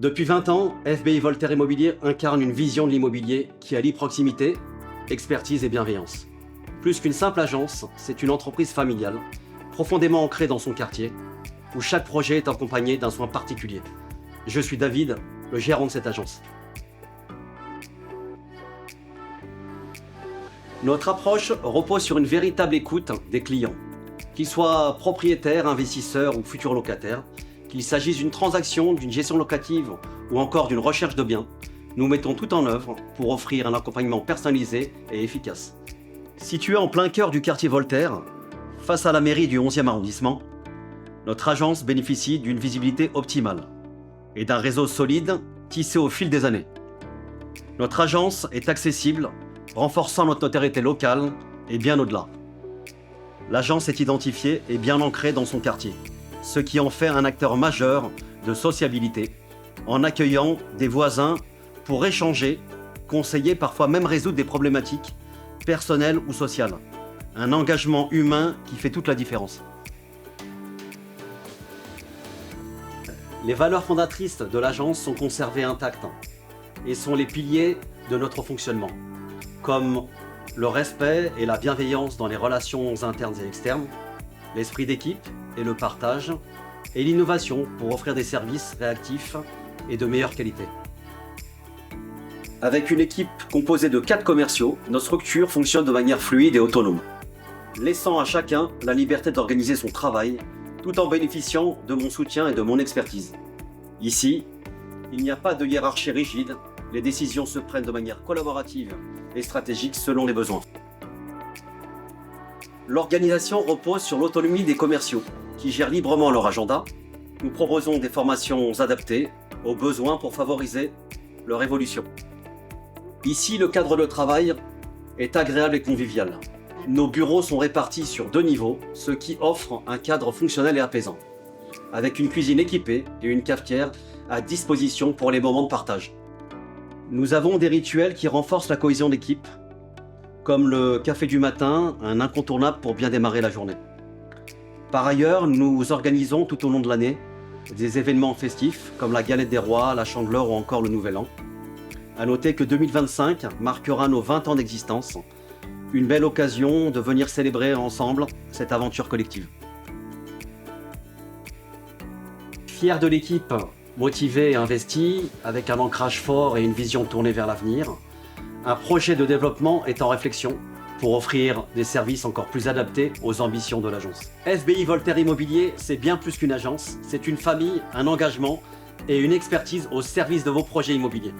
Depuis 20 ans, FBI Voltaire Immobilier incarne une vision de l'immobilier qui allie proximité, expertise et bienveillance. Plus qu'une simple agence, c'est une entreprise familiale, profondément ancrée dans son quartier, où chaque projet est accompagné d'un soin particulier. Je suis David, le gérant de cette agence. Notre approche repose sur une véritable écoute des clients, qu'ils soient propriétaires, investisseurs ou futurs locataires, qu'il s'agisse d'une transaction, d'une gestion locative ou encore d'une recherche de biens. Nous mettons tout en œuvre pour offrir un accompagnement personnalisé et efficace. Située en plein cœur du quartier Voltaire, face à la mairie du 11e arrondissement, notre agence bénéficie d'une visibilité optimale et d'un réseau solide tissé au fil des années. Notre agence est accessible, renforçant notre notoriété locale et bien au-delà. L'agence est identifiée et bien ancrée dans son quartier, ce qui en fait un acteur majeur de sociabilité, en accueillant des voisins pour échanger, conseiller, parfois même résoudre des problématiques personnelles ou sociales. Un engagement humain qui fait toute la différence. Les valeurs fondatrices de l'agence sont conservées intactes et sont les piliers de notre fonctionnement, comme le respect et la bienveillance dans les relations internes et externes, l'esprit d'équipe et le partage, et l'innovation pour offrir des services réactifs et de meilleure qualité. Avec une équipe composée de 4 commerciaux, notre structure fonctionne de manière fluide et autonome, laissant à chacun la liberté d'organiser son travail tout en bénéficiant de mon soutien et de mon expertise. Ici, il n'y a pas de hiérarchie rigide, les décisions se prennent de manière collaborative et stratégique selon les besoins. L'organisation repose sur l'autonomie des commerciaux, qui gèrent librement leur agenda. Nous proposons des formations adaptées aux besoins pour favoriser leur évolution. Ici, le cadre de travail est agréable et convivial. Nos bureaux sont répartis sur 2 niveaux, ce qui offre un cadre fonctionnel et apaisant, avec une cuisine équipée et une cafetière à disposition pour les moments de partage. Nous avons des rituels qui renforcent la cohésion d'équipe, comme le café du matin, un incontournable pour bien démarrer la journée. Par ailleurs, nous organisons tout au long de l'année des événements festifs comme la Galette des Rois, la Chandeleur ou encore le Nouvel An. À noter que 2025 marquera nos 20 ans d'existence, une belle occasion de venir célébrer ensemble cette aventure collective. Fier de l'équipe, motivée et investie, avec un ancrage fort et une vision tournée vers l'avenir, un projet de développement est en réflexion pour offrir des services encore plus adaptés aux ambitions de l'agence. FBI Voltaire Immobilier, c'est bien plus qu'une agence, c'est une famille, un engagement et une expertise au service de vos projets immobiliers.